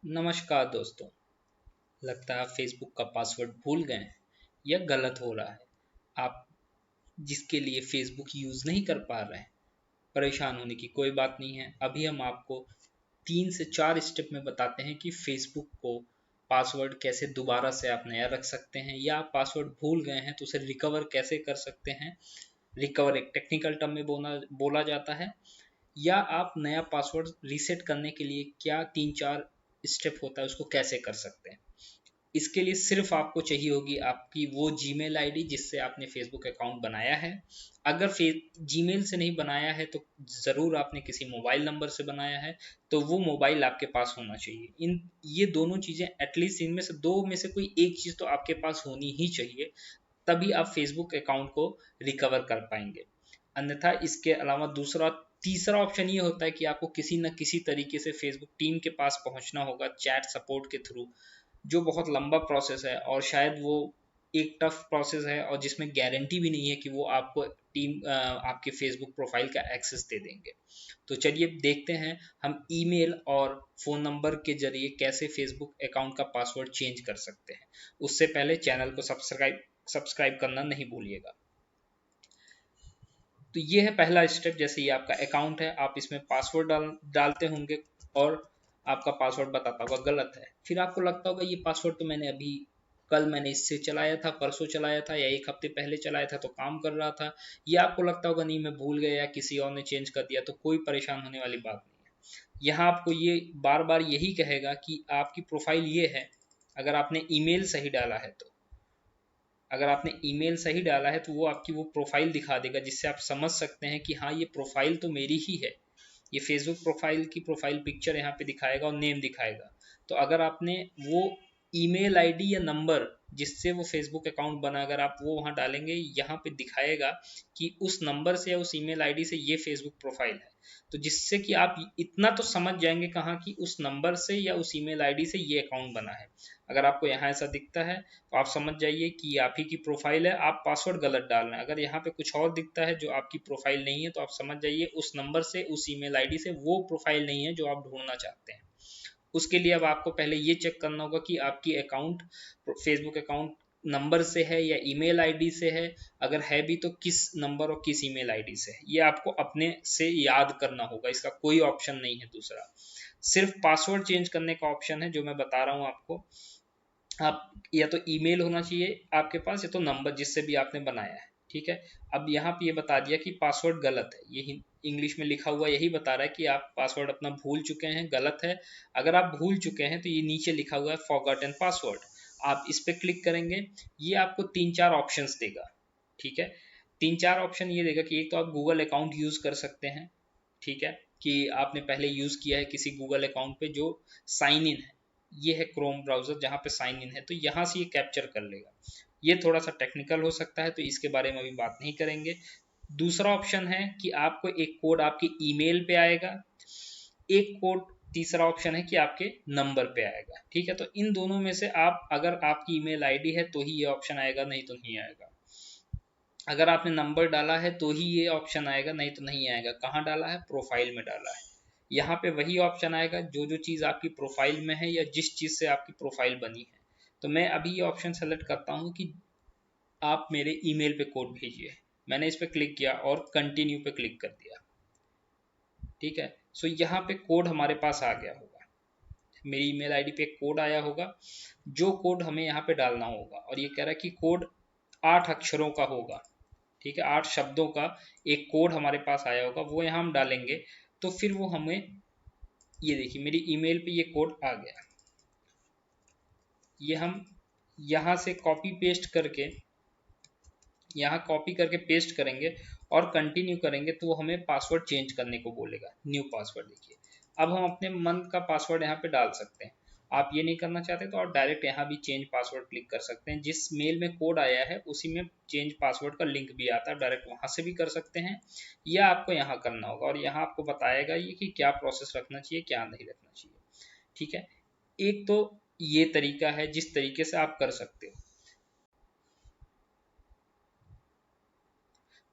नमस्कार दोस्तों। लगता है आप फेसबुक का पासवर्ड भूल गए हैं या गलत हो रहा है। आप जिसके लिए फेसबुक यूज़ नहीं कर पा रहे हैं, परेशान होने की कोई बात नहीं है। अभी हम आपको 3 से 4 स्टेप में बताते हैं कि फेसबुक को पासवर्ड कैसे दोबारा से आप नया रख सकते हैं, या आप पासवर्ड भूल गए हैं तो उसे रिकवर कैसे कर सकते हैं। रिकवर एक टेक्निकल टर्म में बोला जाता है। या आप नया पासवर्ड रीसेट करने के लिए क्या 3-4 स्टेप होता है, उसको कैसे कर सकते हैं। इसके लिए सिर्फ आपको चाहिए होगी आपकी वो जीमेल आईडी जिससे आपने फेसबुक अकाउंट बनाया है। अगर जीमेल से नहीं बनाया है तो ज़रूर आपने किसी मोबाइल नंबर से बनाया है, तो वो मोबाइल आपके पास होना चाहिए। ये दोनों चीज़ें एटलीस्ट इनमें से दो में से कोई एक चीज़ तो आपके पास होनी ही चाहिए, तभी आप फेसबुक अकाउंट को रिकवर कर पाएंगे। अन्यथा इसके अलावा तीसरा ऑप्शन ये होता है कि आपको किसी न किसी तरीके से फेसबुक टीम के पास पहुंचना होगा चैट सपोर्ट के थ्रू, जो बहुत लंबा प्रोसेस है और शायद वो एक टफ प्रोसेस है और जिसमें गारंटी भी नहीं है कि वो आपको आपके फेसबुक प्रोफाइल का एक्सेस दे देंगे। तो चलिए देखते हैं हम ईमेल और फ़ोन नंबर के जरिए कैसे फेसबुक अकाउंट का पासवर्ड चेंज कर सकते हैं। उससे पहले चैनल को सब्सक्राइब करना नहीं भूलिएगा। तो ये है पहला स्टेप। जैसे ये आपका अकाउंट है, आप इसमें पासवर्ड डालते होंगे और आपका पासवर्ड बताता होगा गलत है। फिर आपको लगता होगा ये पासवर्ड तो कल मैंने इससे चलाया था, परसों चलाया था, या एक हफ्ते पहले चलाया था तो काम कर रहा था। ये आपको लगता होगा नहीं मैं भूल गया या किसी और ने चेंज कर दिया, तो कोई परेशान होने वाली बात नहीं है। यहाँ आपको ये बार बार यही कहेगा कि आपकी प्रोफाइल ये है। अगर आपने ईमेल सही डाला है तो अगर आपने ईमेल सही डाला है तो वो आपकी वो प्रोफाइल दिखा देगा, जिससे आप समझ सकते हैं कि हाँ ये प्रोफाइल तो मेरी ही है। ये फेसबुक प्रोफाइल की प्रोफाइल पिक्चर यहाँ पे दिखाएगा और नेम दिखाएगा। तो अगर आपने वो ईमेल आईडी या नंबर जिससे वो फेसबुक अकाउंट बना, अगर आप वो वहाँ डालेंगे, यहाँ पे दिखाएगा कि उस नंबर से या उस ईमेल आईडी से ये फेसबुक प्रोफाइल है। तो जिससे कि आप इतना तो समझ जाएंगे कहाँ कि उस नंबर से या उस ईमेल आईडी से ये अकाउंट बना है। अगर आपको यहाँ ऐसा दिखता है तो आप समझ जाइए कि आप ही की प्रोफाइल है, आप पासवर्ड गलत डाल रहे हैं। अगर यहाँ पे कुछ और दिखता है जो आपकी प्रोफाइल नहीं है, तो आप समझ जाइए उस नंबर से उस ईमेल आईडी से वो प्रोफाइल नहीं है जो आप ढूंढना चाहते हैं। उसके लिए अब आपको पहले ये चेक करना होगा कि आपकी अकाउंट फेसबुक अकाउंट नंबर से है या ईमेल आईडी से है। अगर है भी तो किस नंबर और किस ईमेल आईडी से है, ये आपको अपने से याद करना होगा। इसका कोई ऑप्शन नहीं है दूसरा, सिर्फ पासवर्ड चेंज करने का ऑप्शन है जो मैं बता रहा हूँ आपको। आप या तो ईमेल होना चाहिए आपके पास या तो नंबर जिससे भी आपने बनाया है। ठीक है। अब यहाँ पे ये बता दिया कि पासवर्ड गलत है, ये इंग्लिश में लिखा हुआ यही बता रहा है कि आप पासवर्ड अपना भूल चुके हैं, गलत है। अगर आप भूल चुके हैं तो ये नीचे लिखा हुआ है फॉरगॉटन पासवर्ड, आप इस पर क्लिक करेंगे। ये आपको 3-4 ऑप्शंस देगा। ठीक है। 3-4 ऑप्शन ये देगा कि एक तो आप गूगल अकाउंट यूज कर सकते हैं। ठीक है, कि आपने पहले यूज किया है किसी गूगल अकाउंट पे जो साइन इन है। ये है क्रोम ब्राउजर जहाँ पे साइन इन है, तो यहाँ से ये कैप्चर कर लेगा। ये थोड़ा सा टेक्निकल हो सकता है तो इसके बारे में अभी बात नहीं करेंगे। दूसरा ऑप्शन है कि आपको एक कोड आपके ईमेल पे आएगा, एक कोड तीसरा ऑप्शन है कि आपके नंबर पे आएगा। ठीक है, तो इन दोनों में से आप अगर आपकी ईमेल आईडी है तो ही ये ऑप्शन आएगा, नहीं तो नहीं आएगा। अगर आपने नंबर डाला है तो ही ये ऑप्शन आएगा, नहीं तो नहीं आएगा। कहाँ डाला है? प्रोफाइल में डाला है। यहाँ पे वही ऑप्शन आएगा जो जो चीज़ आपकी प्रोफाइल में है या जिस चीज़ से आपकी प्रोफाइल बनी है। तो मैं अभी ये ऑप्शन सेलेक्ट करता हूँ कि आप मेरे ईमेल पे कोड भेजिए। मैंने इस पर क्लिक किया और कंटिन्यू पे क्लिक कर दिया। ठीक है, सो यहाँ पे कोड हमारे पास आ गया होगा, मेरी ईमेल आईडी पे एक कोड आया होगा जो कोड हमें यहाँ पे डालना होगा। और ये कह रहा है कि कोड 8 अक्षरों का होगा। ठीक है, 8 शब्दों का एक कोड हमारे पास आया होगा, वो यहाँ हम डालेंगे। तो फिर वो हमें, ये देखिए मेरी ईमेल पे ये कोड आ गया। ये हम यहाँ से कॉपी करके पेस्ट करेंगे और कंटिन्यू करेंगे तो वो हमें पासवर्ड चेंज करने को बोलेगा, न्यू पासवर्ड। देखिए अब हम अपने मन का पासवर्ड यहाँ पे डाल सकते हैं। आप ये नहीं करना चाहते तो आप डायरेक्ट यहाँ भी चेंज पासवर्ड क्लिक कर सकते हैं। जिस मेल में कोड आया है उसी में चेंज पासवर्ड का लिंक भी आता है, डायरेक्ट वहाँ से भी कर सकते हैं, या आपको यहाँ करना होगा। और यहाँ आपको बताएगा ये कि क्या प्रोसेस रखना चाहिए क्या नहीं रखना चाहिए। ठीक है, एक तो ये तरीका है जिस तरीके से आप कर सकते हो।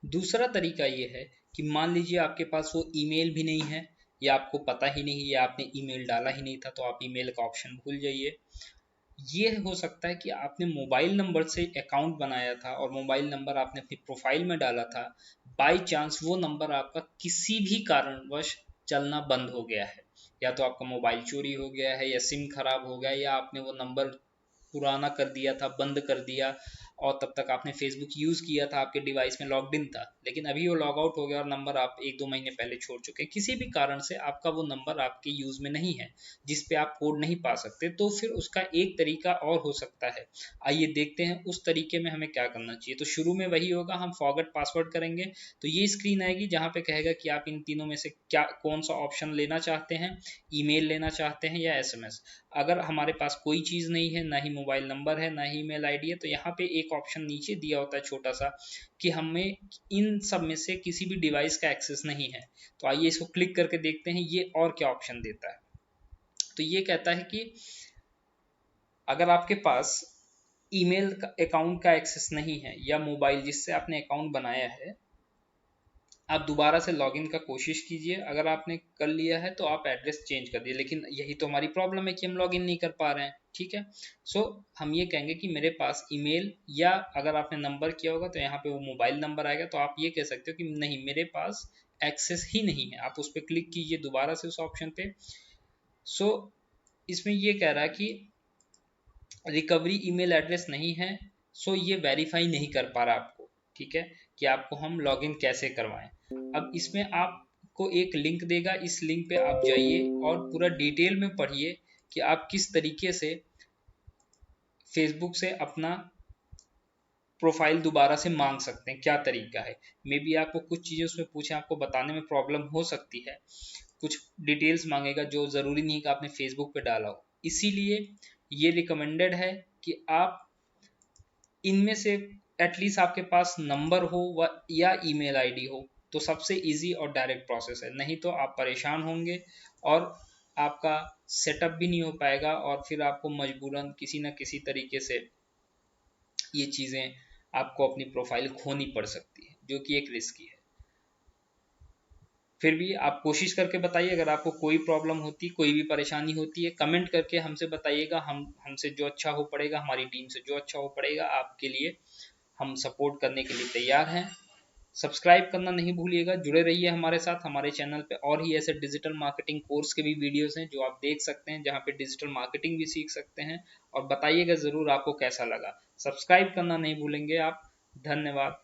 दूसरा तरीका ये है कि मान लीजिए आपके पास वो ईमेल भी नहीं है या आपको पता ही नहीं, या आपने ईमेल डाला ही नहीं था, तो आप ईमेल का ऑप्शन भूल जाइए। ये हो सकता है कि आपने मोबाइल नंबर से अकाउंट बनाया था और मोबाइल नंबर आपने अपनी प्रोफाइल में डाला था, बाय चांस वो नंबर आपका किसी भी कारणवश चलना बंद हो गया है, या तो आपका मोबाइल चोरी हो गया है, या सिम खराब हो गया, या आपने वो नंबर पुराना कर दिया था, बंद कर दिया, और तब तक आपने फेसबुक यूज किया था, आपके डिवाइस में लॉग्ड इन था, लेकिन अभी वो लॉग आउट हो गया और नंबर आप 1-2 महीने पहले छोड़ चुके हैं, किसी भी कारण से आपका वो नंबर आपके यूज में नहीं है, जिस पे आप कोड नहीं पा सकते, तो फिर उसका एक तरीका और हो सकता है। आइए देखते हैं उस तरीके में हमें क्या करना चाहिए। तो शुरू में वही होगा, हम फॉरगेट पासवर्ड करेंगे, तो ये स्क्रीन आएगी जहाँ पे कहेगा कि आप इन तीनों में से क्या कौन सा ऑप्शन लेना चाहते हैं, ईमेल लेना चाहते हैं या एसएमएस। अगर हमारे पास कोई चीज़ नहीं है, ना ही मोबाइल नंबर है, ना ही ईमेल आईडी है, तो यहाँ पे एक ऑप्शन नीचे दिया होता है छोटा सा कि हमें इन सब में से किसी भी डिवाइस का एक्सेस नहीं है। तो आइए इसको क्लिक करके देखते हैं ये और क्या ऑप्शन देता है। तो ये कहता है कि अगर आपके पास ईमेल का अकाउंट का एक्सेस नहीं है, या मोबाइल जिससे आपने अकाउंट बनाया है, आप दोबारा से लॉगिन का कोशिश कीजिए। अगर आपने कर लिया है तो आप एड्रेस चेंज कर दिए, लेकिन यही तो हमारी प्रॉब्लम है कि हम लॉगिन नहीं कर पा रहे हैं। ठीक है, सो हम ये कहेंगे कि मेरे पास ईमेल, या अगर आपने नंबर किया होगा तो यहाँ पे वो मोबाइल नंबर आएगा, तो आप ये कह सकते हो कि नहीं, मेरे पास एक्सेस ही नहीं है। आप उस पर क्लिक कीजिए दोबारा से उस ऑप्शन पे। सो इसमें ये कह रहा है कि रिकवरी ईमेल एड्रेस नहीं है, सो ये वेरीफाई नहीं कर पा रहा आपको। ठीक है, कि आपको हम लॉगिन कैसे करवाएं। अब इसमें आपको एक लिंक देगा, इस लिंक पे आप जाइए और पूरा डिटेल में पढ़िए कि आप किस तरीके से फेसबुक से अपना प्रोफाइल दोबारा से मांग सकते हैं, क्या तरीका है। मे बी आपको कुछ चीज़ें उसमें पूछे, आपको बताने में प्रॉब्लम हो सकती है, कुछ डिटेल्स मांगेगा जो ज़रूरी नहीं कि आपने फेसबुक पे डाला हो। इसीलिए ये रिकमेंडेड है कि आप इनमें से एटलीस्ट आपके पास नंबर हो व या ईमेल आईडी हो, तो सबसे इजी और डायरेक्ट प्रोसेस है। नहीं तो आप परेशान होंगे और आपका सेटअप भी नहीं हो पाएगा, और फिर आपको मजबूरन किसी न किसी तरीके से ये चीज़ें, आपको अपनी प्रोफाइल खोनी पड़ सकती है, जो कि एक रिस्की है। फिर भी आप कोशिश करके बताइए, अगर आपको कोई प्रॉब्लम होती, कोई भी परेशानी होती है, कमेंट करके हमसे बताइएगा। हमसे जो अच्छा हो पड़ेगा, हमारी टीम से जो अच्छा हो पड़ेगा, आपके लिए हम सपोर्ट करने के लिए तैयार हैं। सब्सक्राइब करना नहीं भूलिएगा, जुड़े रहिए हमारे साथ। हमारे चैनल पे और ही ऐसे डिजिटल मार्केटिंग कोर्स के भी वीडियोस हैं जो आप देख सकते हैं, जहाँ पे डिजिटल मार्केटिंग भी सीख सकते हैं। और बताइएगा ज़रूर आपको कैसा लगा। सब्सक्राइब करना नहीं भूलेंगे आप। धन्यवाद।